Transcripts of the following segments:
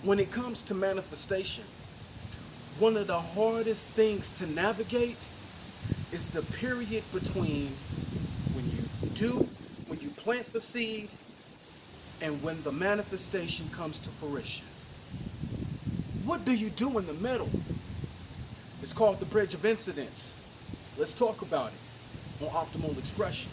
When it comes to manifestation, one of the hardest things to navigate is the period between when when you plant the seed and when the manifestation comes to fruition. What do you do in the middle? It's called the bridge of incidents. Let's talk about it on Optimal Expression.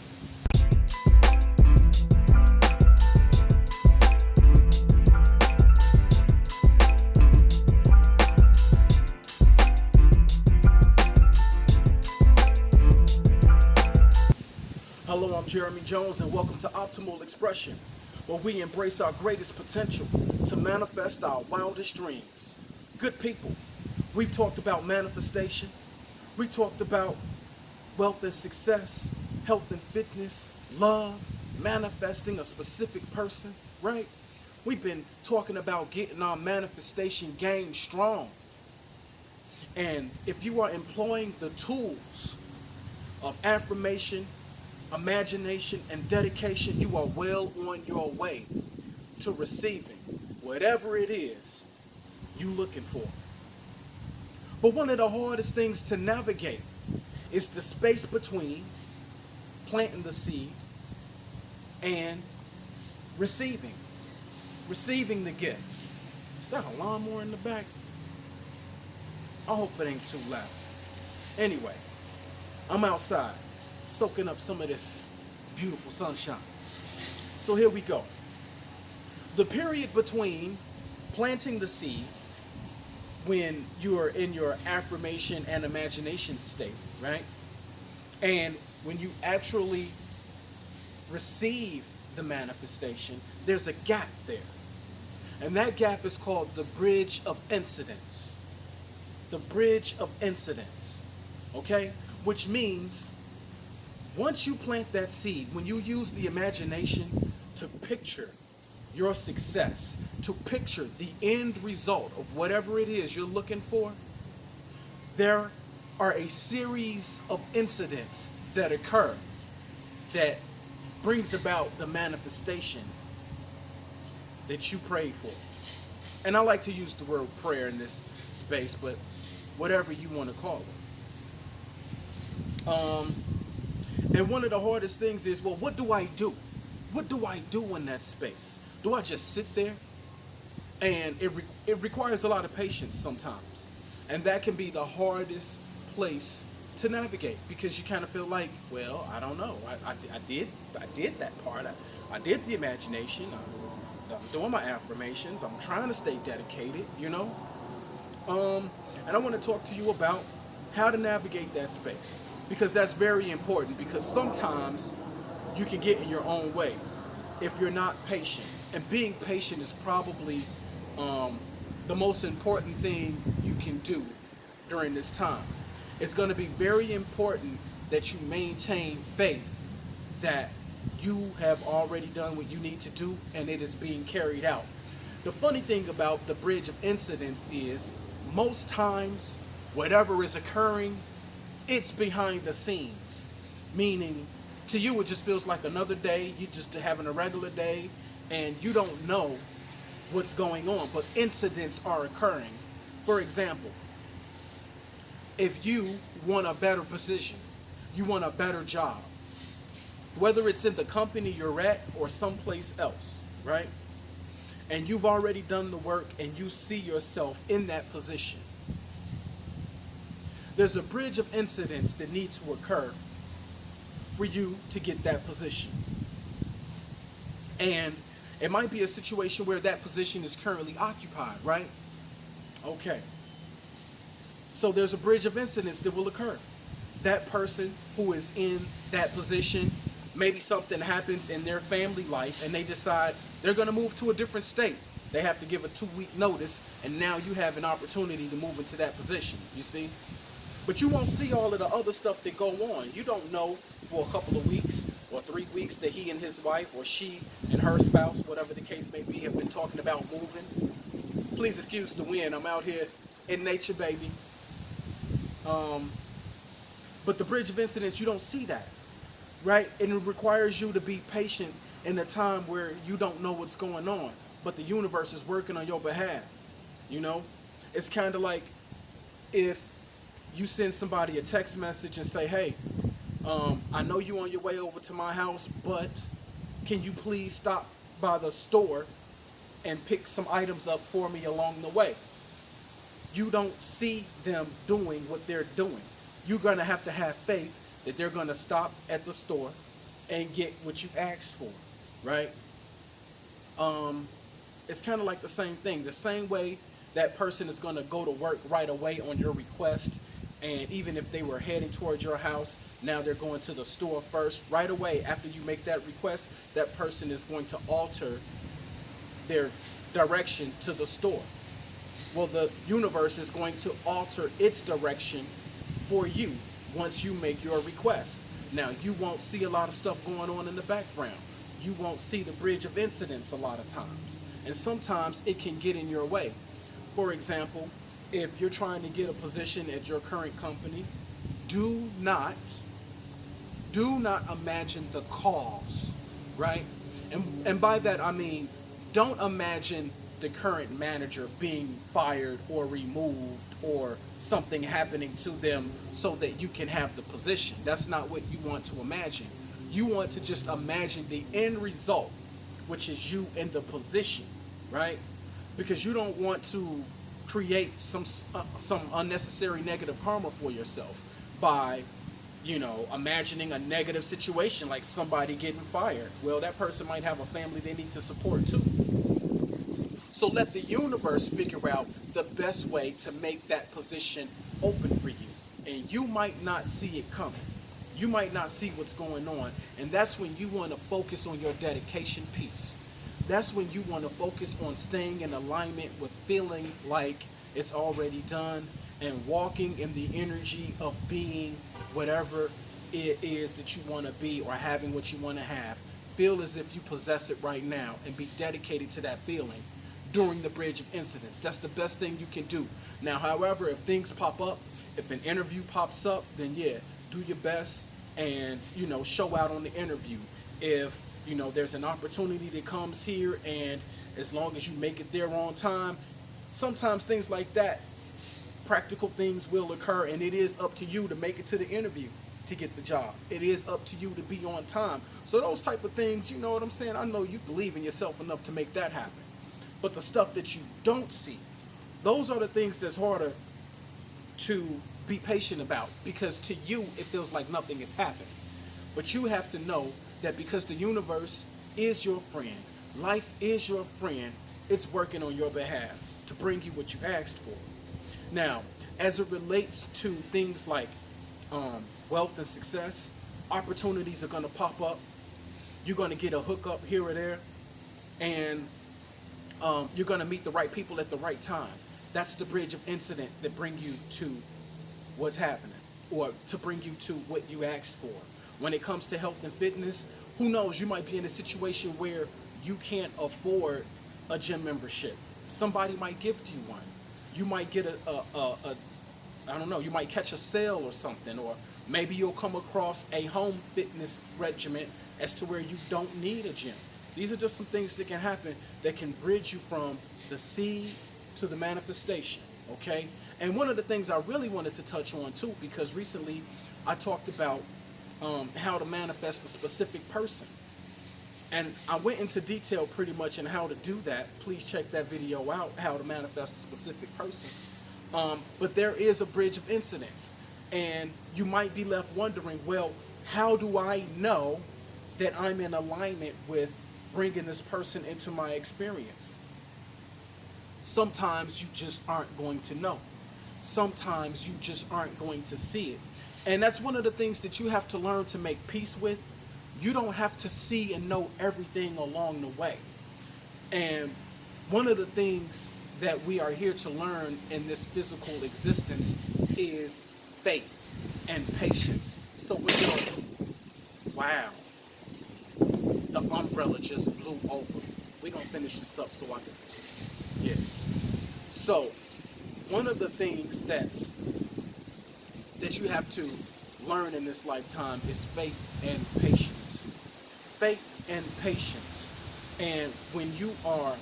Hello, I'm Jeremy Jones, and welcome to Optimal Expression, where we embrace our greatest potential to manifest our wildest dreams. Good people, we've talked about manifestation. We talked about wealth and success, health and fitness, love, manifesting a specific person, right? We've been talking about getting our manifestation game strong. And if you are employing the tools of affirmation, imagination, and dedication, you are well on your way to receiving whatever it is you're looking for. But one of the hardest things to navigate is the space between planting the seed and receiving the gift. Is that a lawnmower in the back? I hope it ain't too loud. Anyway, I'm outside soaking up some of this beautiful sunshine. So here we go. The period between planting the seed, when you're in your affirmation and imagination state, right? And when you actually receive the manifestation, there's a gap there. And that gap is called the bridge of incidents. The bridge of incidents, okay? Which means once you plant that seed, when you use the imagination to picture your success, to picture the end result of whatever it is you're looking for, there are a series of incidents that occur that brings about the manifestation that you prayed for. And I like to use the word prayer in this space, but whatever you want to call it. And one of the hardest things is, well, what do I do? What do I do in that space? Do I just sit there? And it requires a lot of patience sometimes. And that can be the hardest place to navigate, because you kind of feel like, well, I don't know. I did that part. I did the imagination. I'm doing my affirmations. I'm trying to stay dedicated, you know? And I want to talk to you about how to navigate that space, because that's very important, because sometimes you can get in your own way if you're not patient. And being patient is probably the most important thing you can do during this time. It's going to be very important that you maintain faith that you have already done what you need to do and it is being carried out. The funny thing about the bridge of incidents is most times whatever is occurring, it's behind the scenes. Meaning, to you it just feels like another day, you're just having a regular day, and you don't know what's going on, but incidents are occurring. For example, if you want a better position, you want a better job, whether it's in the company you're at or someplace else, right? And you've already done the work and you see yourself in that position. There's a bridge of incidents that need to occur for you to get that position. And it might be a situation where that position is currently occupied, right? Okay. So there's a bridge of incidents that will occur. That person who is in that position, maybe something happens in their family life and they decide they're going to move to a different state. They have to give a 2-week notice, and now you have an opportunity to move into that position, you see? But you won't see all of the other stuff that go on. You don't know for a couple of weeks or 3 weeks that he and his wife, or she and her spouse, whatever the case may be, have been talking about moving. Please excuse the wind. I'm out here in nature, baby. But the bridge of incidents, you don't see that, right? And it requires you to be patient in a time where you don't know what's going on, but the universe is working on your behalf. You know, it's kind of like if you send somebody a text message and say, hey, I know you on your way over to my house, but can you please stop by the store and pick some items up for me along the way? You don't see them doing what they're doing. You're going to have faith that they're going to stop at the store and get what you asked for, right? It's kind of like the same thing. The same way that person is going to go to work right away on your request, and even if they were heading towards your house, now they're going to the store first. Right away after you make that request, that person is going to alter their direction to the store. Well, the universe is going to alter its direction for you once you make your request. Now, you won't see a lot of stuff going on in the background. You won't see the bridge of incidents a lot of times. And sometimes it can get in your way. For example, if you're trying to get a position at your current company, do not imagine the cause, right? And by that I mean, don't imagine the current manager being fired or removed or something happening to them so that you can have the position. That's not what you want to imagine. You want to just imagine the end result, which is you in the position, right? Because you don't want to create some unnecessary negative karma for yourself by, imagining a negative situation like somebody getting fired. Well, that person might have a family they need to support too. So let the universe figure out the best way to make that position open for you. And you might not see it coming. You might not see what's going on. And that's when you want to focus on your dedication piece. That's when you want to focus on staying in alignment with feeling like it's already done and walking in the energy of being whatever it is that you want to be or having what you want to have. Feel as if you possess it right now and be dedicated to that feeling during the bridge of incidents. That's the best thing you can do. Now, however, if things pop up, if an interview pops up, then yeah, do your best and, show out on the interview. If, there's an opportunity that comes here and as long as you make it there on time, sometimes things like that, practical things will occur, and it is up to you to make it to the interview to get the job. It is up to you to be on time. So those type of things, you know what I'm saying? I know you believe in yourself enough to make that happen. But the stuff that you don't see, those are the things that's harder to be patient about, because to you it feels like nothing is happening. But you have to know that because the universe is your friend, life is your friend, it's working on your behalf to bring you what you asked for. Now, as it relates to things like wealth and success, opportunities are going to pop up. You're going to get a hookup here or there, and you're going to meet the right people at the right time. That's the bridge of incident that bring you to what's happening, or to bring you to what you asked for. When it comes to health and fitness, who knows, you might be in a situation where you can't afford a gym membership. Somebody might gift you one. You might get I don't know, you might catch a sale or something, or maybe you'll come across a home fitness regimen as to where you don't need a gym. These are just some things that can happen that can bridge you from the seed to the manifestation, okay? And one of the things I really wanted to touch on too, because recently I talked about how to manifest a specific person. And I went into detail pretty much in how to do that. Please check that video out, how to manifest a specific person. But there is a bridge of incidents. And you might be left wondering, well, how do I know that I'm in alignment with bringing this person into my experience? Sometimes you just aren't going to know. Sometimes you just aren't going to see it. And that's one of the things that you have to learn to make peace with. You don't have to see and know everything along the way. And one of the things that we are here to learn in this physical existence is faith and patience. So wow, the umbrella just blew over. We're going to finish this up so I can, yeah. So one of the things that you have to learn in this lifetime is faith and patience. Faith and patience. And when you are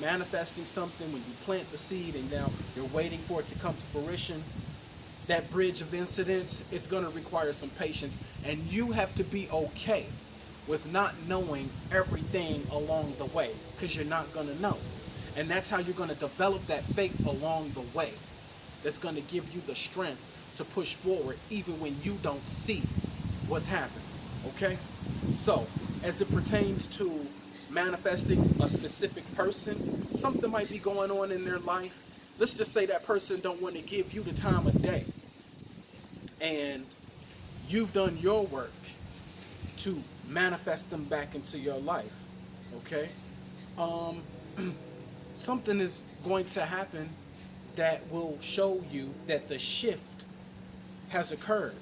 manifesting something, when you plant the seed and now you're waiting for it to come to fruition, that bridge of incidents, it's going to require some patience, and you have to be okay with not knowing everything along the way, because you're not going to know. And that's how you're going to develop that faith along the way. That's going to give you the strength to push forward even when you don't see what's happening. Okay? So, as it pertains to manifesting a specific person, something might be going on in their life. Let's just say that person don't want to give you the time of day, and you've done your work to manifest them back into your life. Okay? Something is going to happen that will show you that the shift has occurred,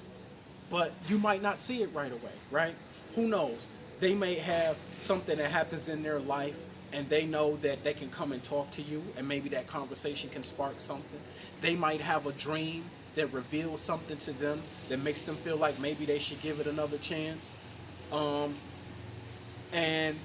but you might not see it right away, right? Who knows? They may have something that happens in their life, and they know that they can come and talk to you, and maybe that conversation can spark something. They might have a dream that reveals something to them that makes them feel like maybe they should give it another chance. And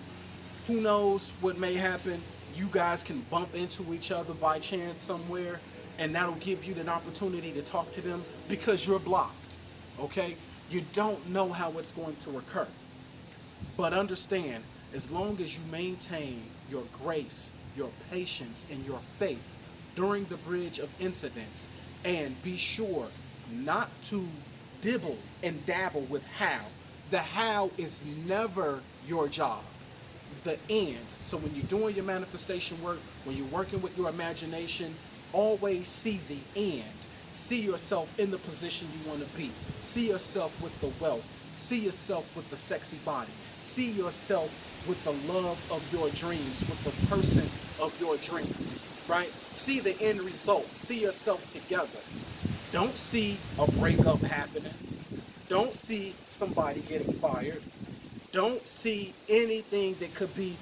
who knows what may happen? You guys can bump into each other by chance somewhere, and that'll give you an opportunity to talk to them because you're blocked. Okay? You don't know how it's going to occur. But understand, as long as you maintain your grace, your patience, and your faith during the bridge of incidents, and be sure not to dibble and dabble with how. The how is never your job. The end. So when you're doing your manifestation work, when you're working with your imagination, always see the end. See yourself in the position you want to be. See yourself with the wealth. See yourself with the sexy body. See yourself with the love of your dreams, with the person of your dreams, right? See the end result. See yourself together. Don't see a breakup happening. Don't see somebody getting fired. Don't see anything that could be,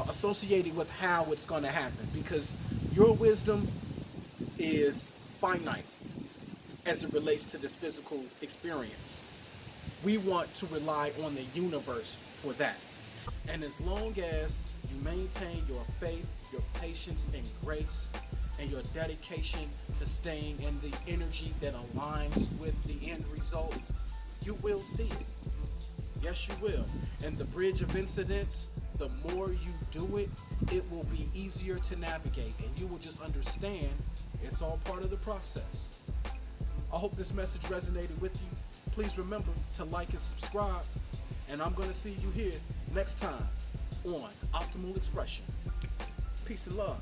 associated with how it's going to happen, because your wisdom is finite as it relates to this physical experience. We want to rely on the universe for that. And as long as you maintain your faith, your patience, and grace, and your dedication to staying in the energy that aligns with the end result, you will see it. Yes, you will. And the bridge of incidents, the more you do it, it will be easier to navigate, and you will just understand it's all part of the process. I hope this message resonated with you. Please remember to like and subscribe, and I'm going to see you here next time on Optimal Expression. Peace and love.